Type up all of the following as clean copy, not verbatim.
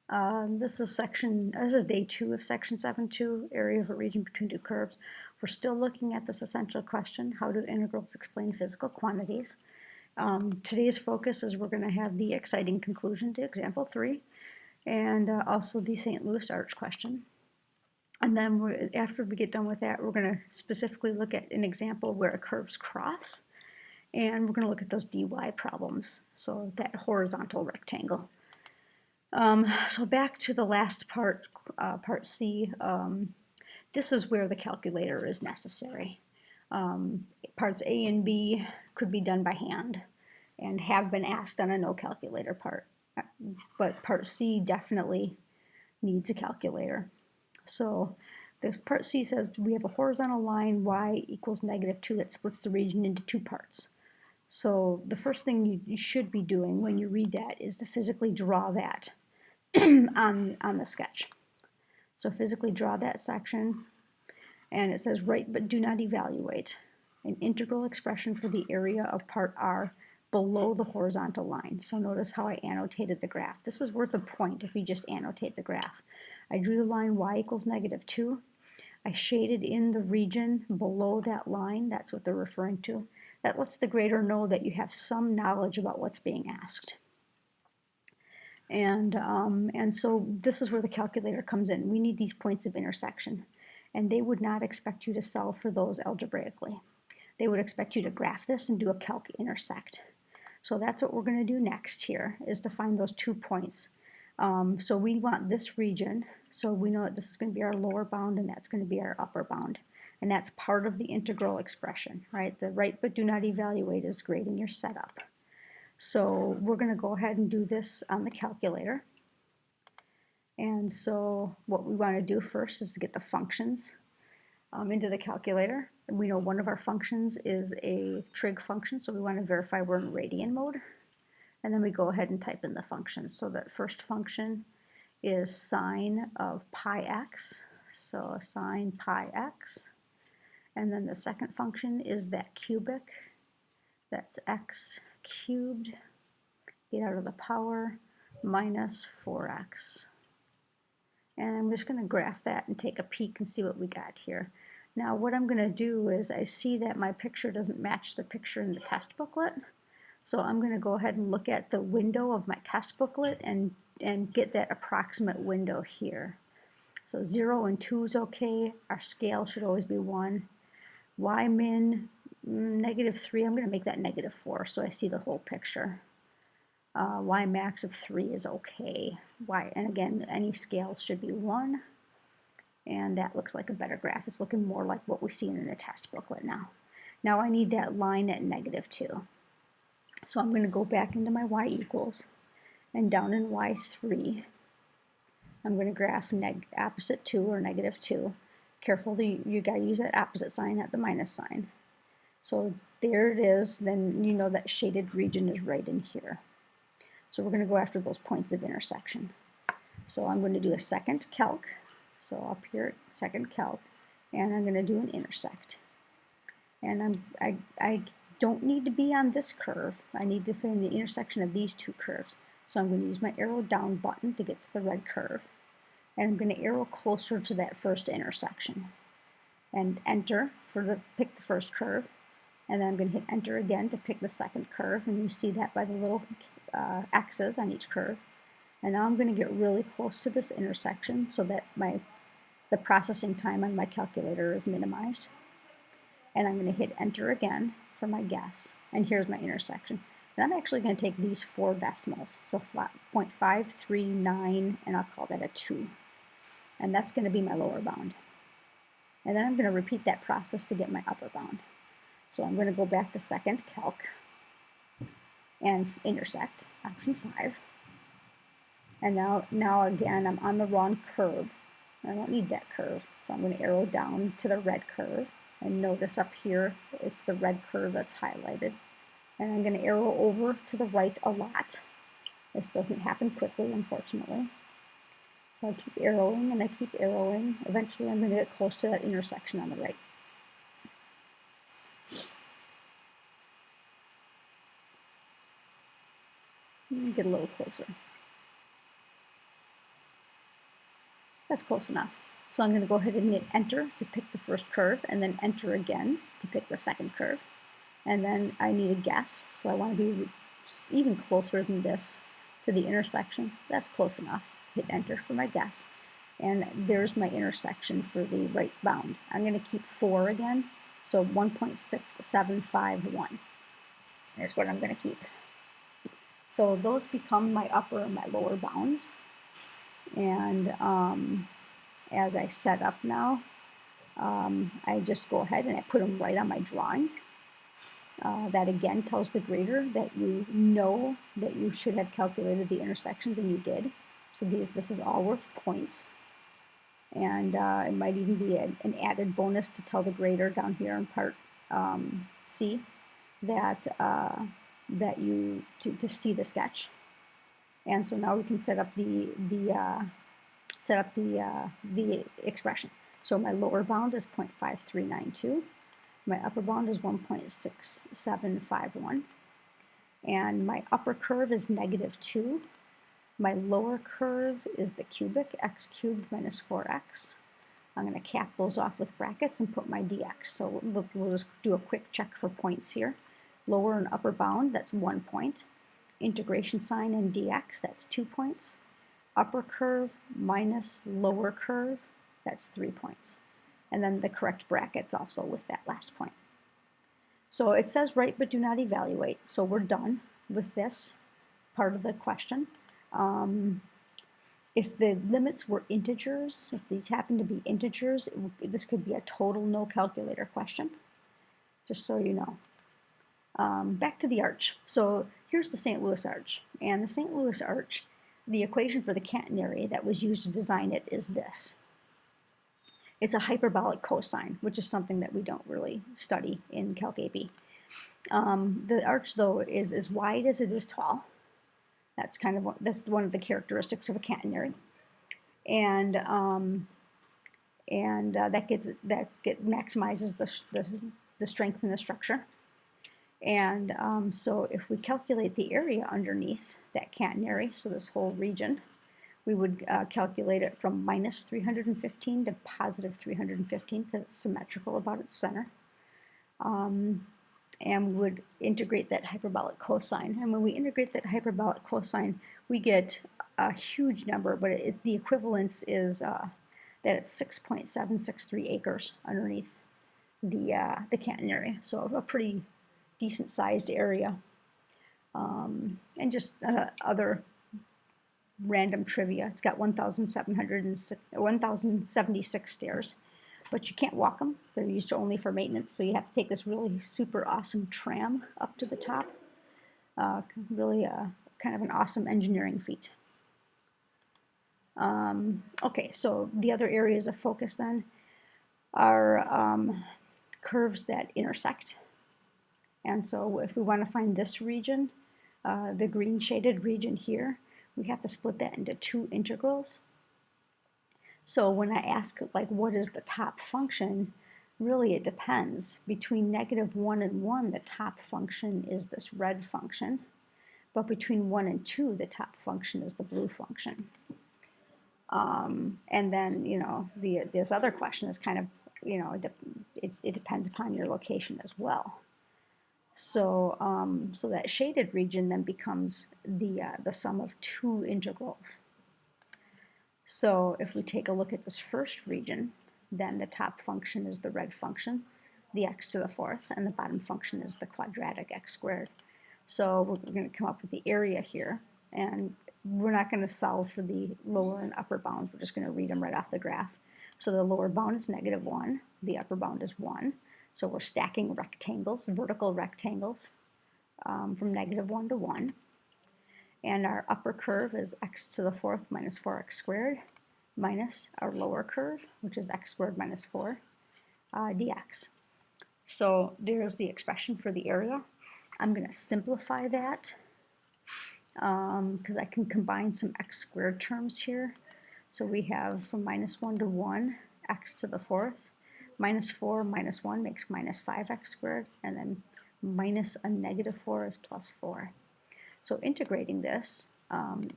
This is day 2 of section 7.2, area of a region between two curves. We're still looking at this essential question, how do integrals explain physical quantities? Today's focus is we're going to have the exciting conclusion to example 3, and also the St. Louis Arch question. And then after we get done with that, we're going to specifically look at an example where curves cross, and we're going to look at those dy problems, so that horizontal rectangle. So back to the last part, part C, this is where the calculator is necessary. Parts A and B could be done by hand and have been asked on a no calculator part, but part C definitely needs a calculator. So this part C says we have a horizontal line y equals -2 that splits the region into two parts. So the first thing you should be doing when you read that is to physically draw that on the sketch. So physically draw that section, and it says write but do not evaluate an integral expression for the area of part R below the horizontal line. So notice how I annotated the graph. This is worth a point if you just annotate the graph. I drew the line y equals -2. I shaded in the region below that line. That's what they're referring to. That lets the grader know that you have some knowledge about what's being asked. And so this is where the calculator comes in. We need these points of intersection, and they would not expect you to solve for those algebraically. They would expect you to graph this and do a calc intersect. So that's what we're going to do next here, is to find those 2 points. So we want this region, so we know that this is going to be our lower bound and that's going to be our upper bound. And that's part of the integral expression, right? The write but do not evaluate is grading your setup. So we're going to go ahead and do this on the calculator. And so what we want to do first is to get the functions into the calculator. And we know one of our functions is a trig function, so we want to verify we're in radian mode. And then we go ahead and type in the functions. So that first function is sine of pi x, so sine pi x. And then the second function is that cubic, that's x cubed, get out of the power, minus 4x. And I'm just going to graph that and take a peek and see what we got here. Now what I'm going to do is I see that my picture doesn't match the picture in the test booklet. So I'm going to go ahead and look at the window of my test booklet and get that approximate window here. So 0 and 2 is okay. Our scale should always be 1. Y min, -3, I'm going to make that -4 so I see the whole picture. Y max of 3 is okay. And again, any scales should be 1. And that looks like a better graph. It's looking more like what we see in the test booklet now. Now I need that line at -2. So I'm going to go back into my y equals, and down in y3, I'm going to graph opposite 2 or -2. Careful, you got to use that opposite sign, not the minus sign. So there it is. Then you know that shaded region is right in here. So we're going to go after those points of intersection. So I'm going to do a second calc. So up here, second calc, and I'm going to do an intersect. And I don't need to be on this curve. I need to find the intersection of these two curves. So I'm going to use my arrow down button to get to the red curve. And I'm going to arrow closer to that first intersection. And enter pick the first curve. And then I'm going to hit enter again to pick the second curve. And you see that by the little X's on each curve. And now I'm going to get really close to this intersection so that the processing time on my calculator is minimized. And I'm going to hit enter again for my guess. And here's my intersection. And I'm actually going to take these 4 decimals, so 0.539, and I'll call that a 2. And that's going to be my lower bound. And then I'm going to repeat that process to get my upper bound. So I'm going to go back to second calc and intersect, option 5. And now again, I'm on the wrong curve. I don't need that curve, so I'm going to arrow down to the red curve. And notice up here, it's the red curve that's highlighted. And I'm going to arrow over to the right a lot. This doesn't happen quickly, unfortunately. So I keep arrowing and I keep arrowing. Eventually I'm going to get close to that intersection on the right. Get a little closer. That's close enough. So I'm going to go ahead and hit enter to pick the first curve, and then enter again to pick the second curve. And then I need a guess, so I want to be even closer than this to the intersection. That's close enough. Hit enter for my guess. And there's my intersection for the right bound. I'm going to keep 4 again, so 1.6751. There's what I'm going to keep. So those become my upper and my lower bounds. And as I set up now, I just go ahead and I put them right on my drawing. That again tells the grader that you know that you should have calculated the intersections, and you did. So this is all worth points. And it might even be an added bonus to tell the grader down here in part C that to see the sketch. And so now we can set up the expression. So my lower bound is 0.5392. My upper bound is 1.6751. And my upper curve is -2. My lower curve is the cubic, x cubed minus 4x. I'm going to cap those off with brackets and put my dx. So we'll just do a quick check for points here. Lower and upper bound, that's 1 point. Integration sign and dx, that's 2 points. Upper curve minus lower curve, that's 3 points. And then the correct brackets also with that last point. So it says write but do not evaluate. So we're done with this part of the question. If the limits were integers, if these happen to be integers, this could be a total no calculator question, just so you know. Back to the arch. So here's the St. Louis arch. And the St. Louis arch, the equation for the catenary that was used to design it is this. It's a hyperbolic cosine, which is something that we don't really study in Calc AP. The arch, though, is as wide as it is tall. That's one of the characteristics of a catenary, and that maximizes the strength in the structure. And so if we calculate the area underneath that catenary, so this whole region, we would calculate it from -315 to +315 because it's symmetrical about its center. And we would integrate that hyperbolic cosine. And when we integrate that hyperbolic cosine, we get a huge number, but the equivalence is that it's 6.763 acres underneath the catenary. So a pretty decent sized area. And just other random trivia. It's got 1,076 stairs, but you can't walk them. They're used only for maintenance, so you have to take this really super awesome tram up to the top. Really kind of an awesome engineering feat. Okay, so the other areas of focus then are curves that intersect. And so if we want to find this region, the green shaded region here, we have to split that into 2 integrals. So when I ask, like, what is the top function, really it depends. Between -1 and 1, the top function is this red function. But between 1 and 2, the top function is the blue function. And then, this other question is kind of, it depends upon your location as well. So, so that shaded region then becomes the sum of 2 integrals. So if we take a look at this first region, then the top function is the red function, the x to the 4th, and the bottom function is the quadratic x squared. So we're going to come up with the area here, and we're not going to solve for the lower and upper bounds. We're just going to read them right off the graph. So the lower bound is -1, the upper bound is 1. So we're stacking rectangles, vertical rectangles, from -1 to 1. And our upper curve is x to the 4th minus 4x squared, minus our lower curve, which is x squared minus 4 dx. So there's the expression for the area. I'm going to simplify that because I can combine some x squared terms here. So we have from -1 to 1, x to the 4th. -4 minus 1 makes -5x squared, and then minus a -4 is +4. So integrating this,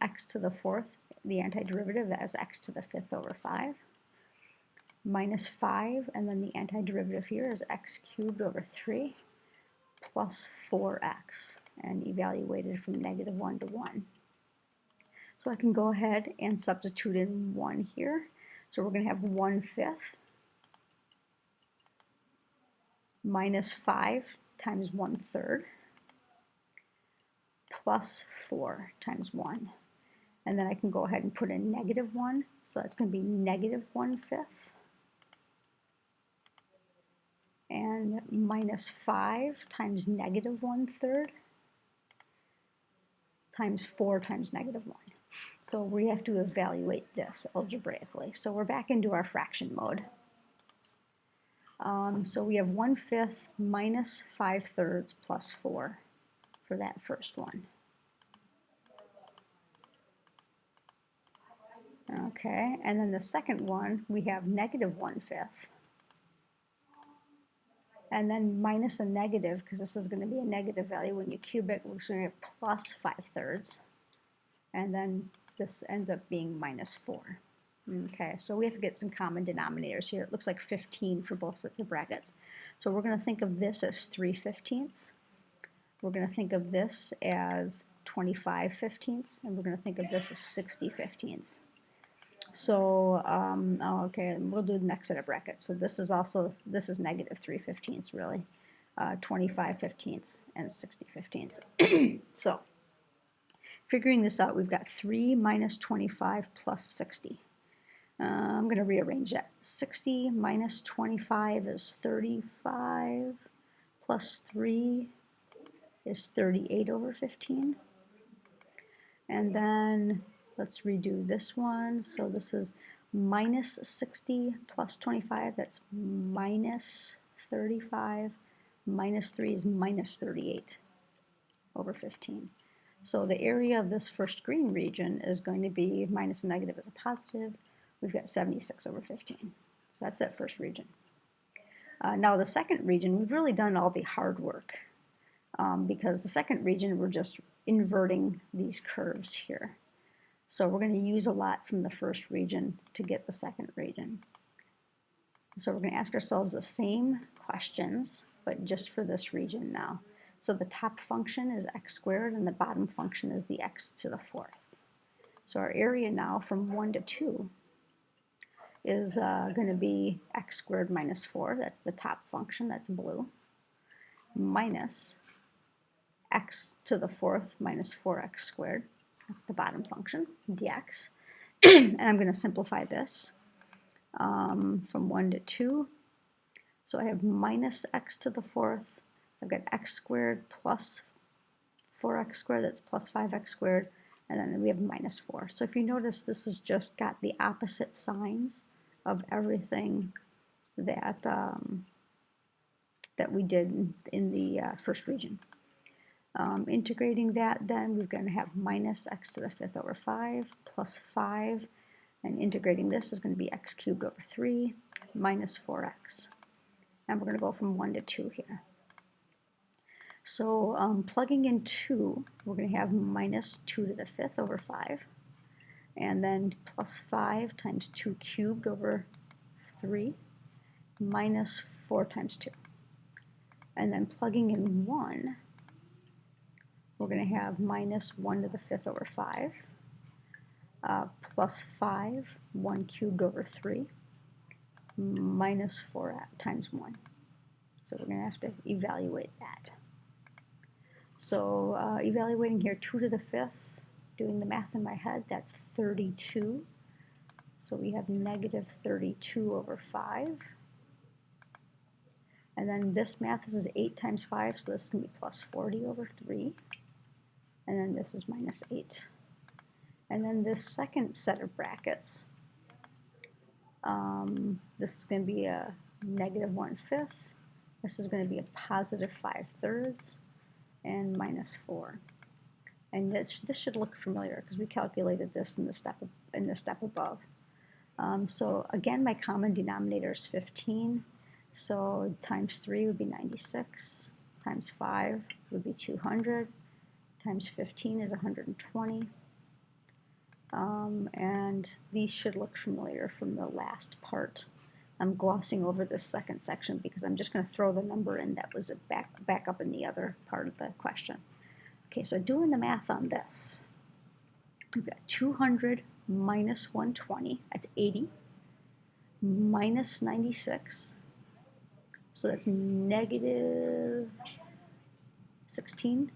x to the 4th the antiderivative, that is x to the 5th over 5, minus 5, and then the antiderivative here is x cubed over 3, plus 4x, and evaluated from -1 to 1. So I can go ahead and substitute in 1 here. So we're going to have 1/5 minus 5 times 1/3 plus 4 times 1. And then I can go ahead and put in -1, so that's going to be -1/5. And minus 5 times -1/3 times 4 times -1. So we have to evaluate this algebraically. So we're back into our fraction mode. So we have 1/5 minus 5/3 plus 4 for that first one. Okay, and then the second one, we have -1/5. And then minus a negative, because this is going to be a negative value. When you cube it, we're going to have plus 5/3. And then this ends up being -4. Okay, so we have to get some common denominators here. It looks like 15 for both sets of brackets. So we're going to think of this as 3/15. We're going to think of this as 25/15, and we're going to think of this as 60/15. So, okay, we'll do the next set of brackets. So this is -3/15 really, 25/15 and 60/15. So, figuring this out, we've got 3 minus 25 plus 60. I'm going to rearrange that. 60 minus 25 is 35, plus 3 is 38 over 15. And then let's redo this one. So this is minus 60 plus 25, that's minus 35. Minus 3 is minus 38 over 15. So the area of this first green region is going to be minus a negative as a positive. We've got 76 over 15. So that's that first region. Now the second region, we've really done all the hard work because the second region, we're just inverting these curves here. So we're going to use a lot from the first region to get the second region. So we're going to ask ourselves the same questions, but just for this region now. So the top function is x squared, and the bottom function is the x to the 4th. So our area now from 1 to 2 is going to be x squared minus 4, that's the top function, that's blue, minus x to the 4th minus 4x squared, that's the bottom function, dx. And I'm going to simplify this from 1 to 2. So I have minus x to the 4th, I've got x squared plus 4x squared, that's plus 5x squared, and then we have minus 4. So if you notice, this has just got the opposite signs of everything that, that we did in the first region. Integrating that, then we're going to have minus x to the 5th over 5 plus 5, and integrating this is going to be x cubed over 3 minus 4x. And we're going to go from 1 to 2 here. So plugging in 2, we're going to have minus 2 to the 5th over 5, and then plus 5 times 2 cubed over 3 minus 4 times 2. And then plugging in 1, we're going to have minus 1 to the 5th over 5, plus 5, 1 cubed over 3, minus 4 times 1. So we're going to have to evaluate that. So evaluating here 2 to the 5th, doing the math in my head, that's 32. So we have negative 32 over 5. And then this math, this is 8 times 5, so this is going to be plus 40 over 3. And then this is minus 8. And then this second set of brackets, this is going to be a negative 1/5. This is going to be a positive 5/3 and minus 4. And this should look familiar because we calculated this in the step above. So again, my common denominator is 15. So times 3 would be 96. Times 5 would be 200. Times 15 is 120. And these should look familiar from the last part. I'm glossing over this second section because I'm just going to throw the number in that was back up in the other part of the question. Okay, so doing the math on this, we've got 200 minus 120, that's 80, minus 96, so that's negative 16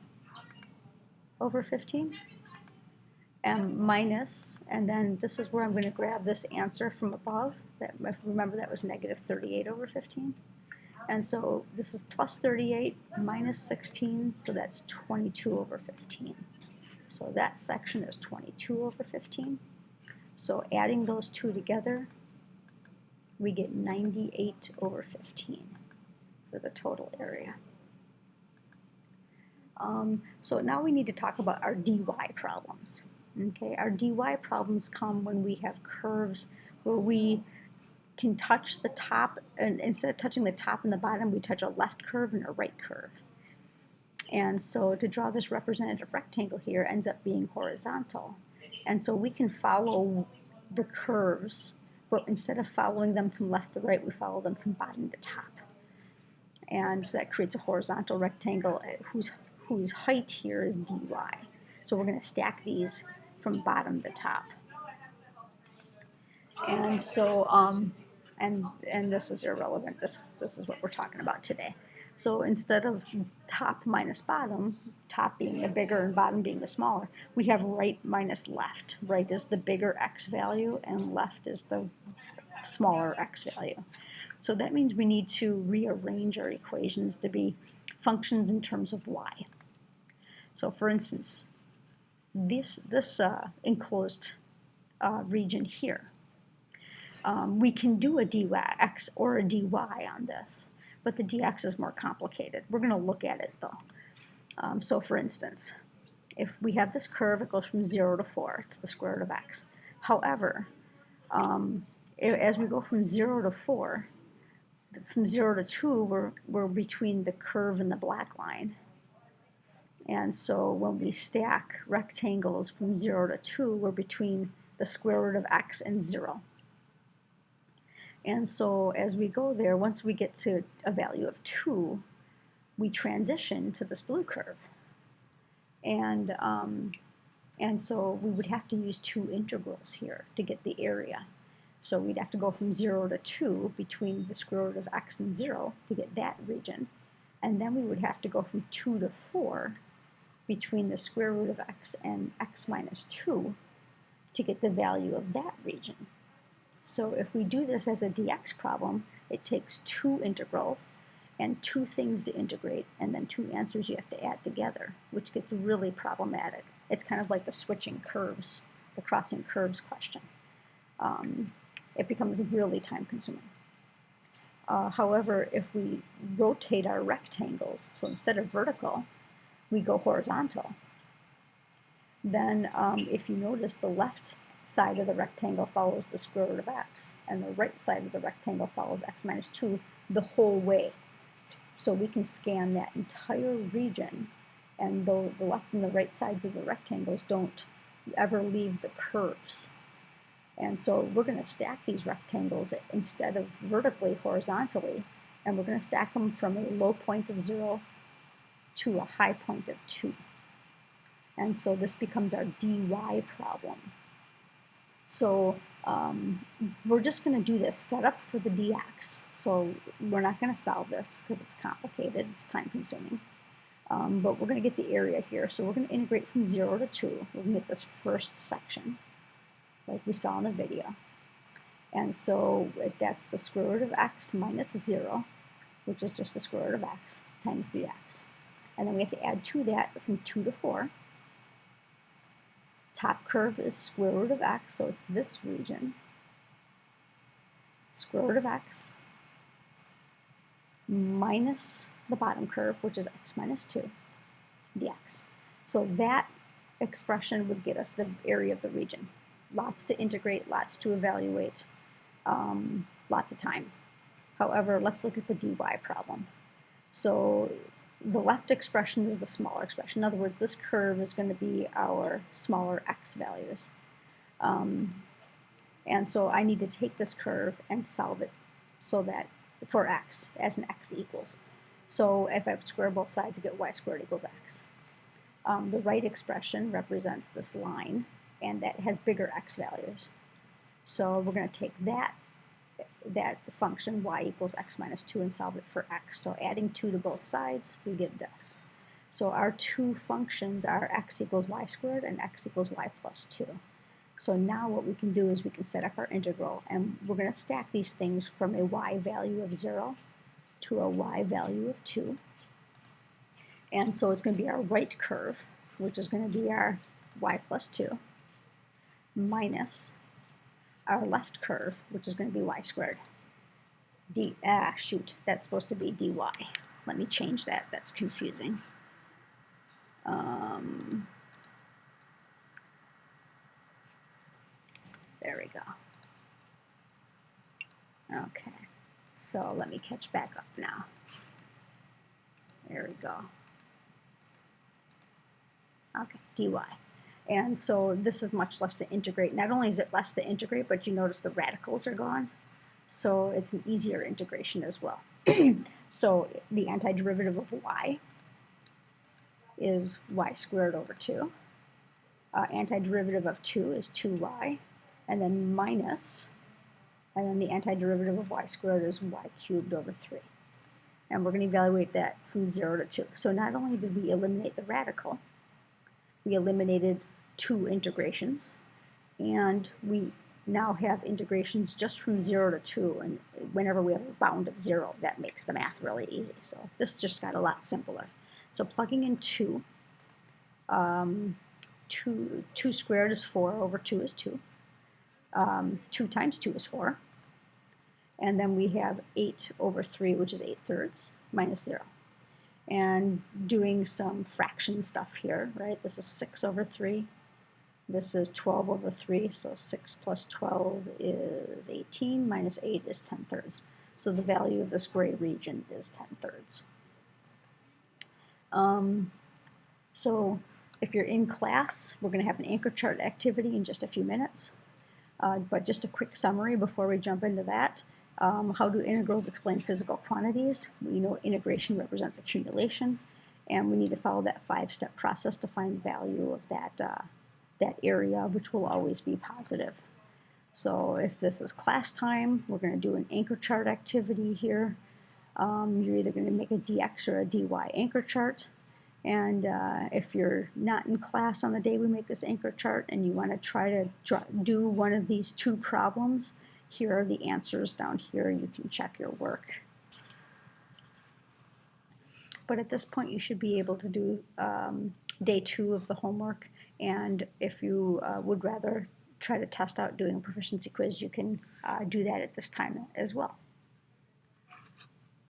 over 15, and minus, and then this is where I'm going to grab this answer from above. That, remember, that was negative 38 over 15. And so this is plus 38 minus 16, so that's 22 over 15. So that section is 22 over 15. So adding those two together, we get 98 over 15 for the total area. So now we need to talk about our dy problems. Okay, our dy problems come when we have curves where we can touch the top, and instead of touching the top and the bottom, we touch a left curve and a right curve. And so to draw this representative rectangle here ends up being horizontal. And so we can follow the curves, but instead of following them from left to right, we follow them from bottom to top. And so that creates a horizontal rectangle whose height here is dy. So we're going to stack these from bottom to top. And so, and this is irrelevant. This is what we're talking about today. So instead of top minus bottom, top being the bigger and bottom being the smaller, we have right minus left. Right is the bigger x value and left is the smaller x value. So that means we need to rearrange our equations to be functions in terms of y. So for instance, this enclosed region here, we can do a dx or a dy on this, but the dx is more complicated. We're going to look at it though. So for instance, if we have this curve, it goes from 0 to 4. It's the square root of x. However, as we go from 0 to 4, from 0 to 2, we're between the curve and the black line. And so when we stack rectangles from 0 to 2, we're between the square root of x and 0. And so as we go there, once we get to a value of 2, we transition to this blue curve. And so we would have to use two integrals here to get the area. So we'd have to go from 0 to 2 between the square root of x and 0 to get that region. And then we would have to go from 2 to 4 between the square root of x and x minus 2 to get the value of that region. So if we do this as a dx problem, it takes two integrals and two things to integrate, and then two answers you have to add together, which gets really problematic. It's kind of like the switching curves, the crossing curves question. It becomes really time-consuming. However, if we rotate our rectangles, so instead of vertical, we go horizontal, then if you notice, the left side of the rectangle follows the square root of x, and the right side of the rectangle follows x minus 2 the whole way. So we can scan that entire region, and though the left and the right sides of the rectangles don't ever leave the curves. And so we're going to stack these rectangles instead of vertically, horizontally, and we're going to stack them from a low point of 0 to a high point of 2. And so this becomes our dy problem. So we're just going to do this setup for the dx. So we're not going to solve this because it's complicated, it's time-consuming. But we're going to get the area here. So we're going to integrate from 0 to 2. We're going to get this first section, like we saw in the video. And so that's the square root of x minus 0, which is just the square root of x, times dx. And then we have to add to that from 2 to 4. Top curve is square root of x, so it's this region. Square root of x minus the bottom curve, which is x minus 2, dx. So that expression would get us the area of the region. Lots to integrate, lots to evaluate, lots of time. However, let's look at the dy problem. So the left expression is the smaller expression. In other words, this curve is going to be our smaller x values. And so I need to take this curve and solve it so that for x as an x equals. So if I square both sides, I get y squared equals x. The right expression represents this line, and that has bigger x values. So we're going to take that function y equals x minus 2 and solve it for x. So adding 2 to both sides, we get this. So our two functions are x equals y squared and x equals y plus 2. So now what we can do is we can set up our integral, and we're going to stack these things from a y value of 0 to a y value of 2. And so it's going to be our right curve, which is going to be our y plus 2, minus our left curve, which is going to be y squared. Shoot, that's supposed to be dy. Let me change that. That's confusing. There we go. Okay, so let me catch back up now. There we go. Okay, dy. And so this is much less to integrate. Not only is it less to integrate, but you notice the radicals are gone. So it's an easier integration as well. So the antiderivative of y is y squared over 2. Antiderivative of 2 is 2y. And then minus, and then the antiderivative of y squared is y cubed over 3. And we're going to evaluate that from 0 to 2. So not only did we eliminate the radical, we eliminated 2 integrations, and we now have integrations just from 0 to 2, and whenever we have a bound of 0, that makes the math really easy. So this just got a lot simpler. So plugging in 2, 2 squared is 4 over 2 is 2. 2 times 2 is 4. And then we have 8 over 3, which is 8/3, minus 0. And doing some fraction stuff here, right? This is 6 over 3. This is 12 over 3, so 6 plus 12 is 18, minus 8 is 10/3. So the value of this gray region is 10/3. So if you're in class, we're going to have an anchor chart activity in just a few minutes. But just a quick summary before we jump into that. How do integrals explain physical quantities? We know integration represents accumulation, and we need to follow that 5-step process to find the value of that area, which will always be positive. So if this is class time, we're going to do an anchor chart activity here. You're either going to make a dx or a dy anchor chart. And if you're not in class on the day we make this anchor chart and you want to try to do one of these 2 problems, here are the answers down here. You can check your work. But at this point, you should be able to do day 2 of the homework. And if you would rather try to test out doing a proficiency quiz, you can do that at this time as well.